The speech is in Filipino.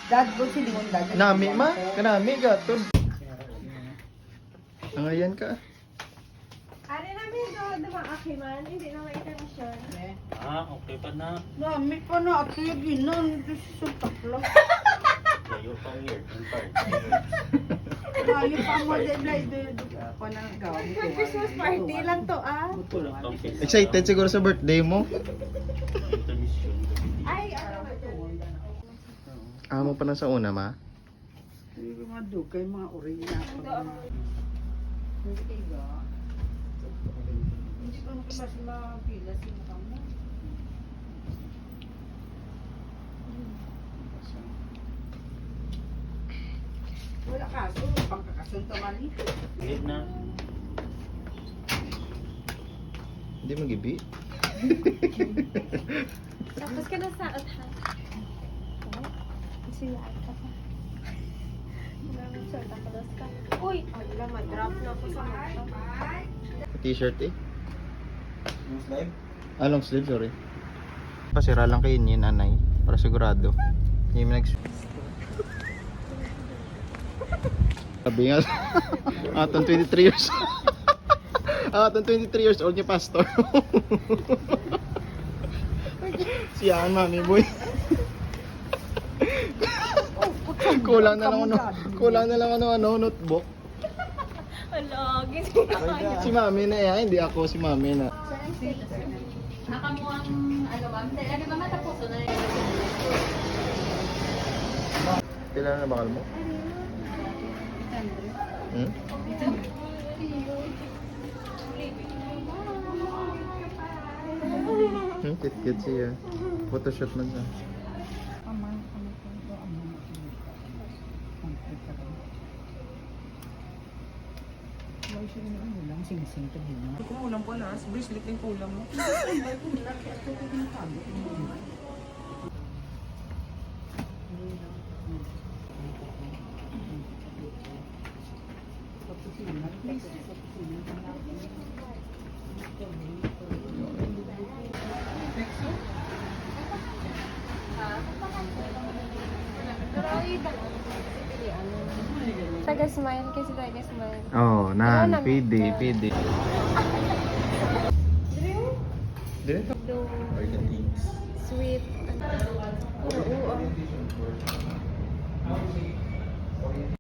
Dad, po si Limon Dad. Nami ma, kanami gaton. Ang ayan ka. Ano namin doon dumaakiman, hindi na ma-internasyon. Okay pa na. Nami pa na, at kaya ginan. Ito si Sultakla. Kayo pa weird. Ang part. Ayaw pa mo, Debla. Ako na gawin ko. Christmas party lang to Excited siguro sa birthday mo. Intermission. Ay, ano ba ito? Amo pa na sa una ma. Yung mga dugay, mga orina. Hindi kayo. Hindi ko nakilas mapila si mukha mo. Wala kaso, pagkakasunta man ito. Wait na. Hindi magibi. Tapos ka na sa athan. Siyaan ka pa. Maraming Santa Claus ka. Uy! Ala, madrop na ako sa mata. T-shirt eh. Yung slide? Ah, long sleeve, sorry. Pasira lang kayo niya, nanay. Para sigurado. Hindi mo sabi nga, atong 23 years. Atong 23 years old niya, pastor. Siyaan, mami boy. Kulang na lang notebook. Ala, gising ka. Si mami na yan, hindi ako si mami na. Nakamu ang ano ba? Ano ba matapuso na yun? Kailan na bakal mo? Hmm? Kit siya. Photoshoot man siya. Sing-sing to din. Kumulang pala, bracelet yung kulang mo. Taga-smile kasi taga-smile. Oh, nan, Ano namin? PD. Dito. Do, Argentines. sweet. Oo, oo.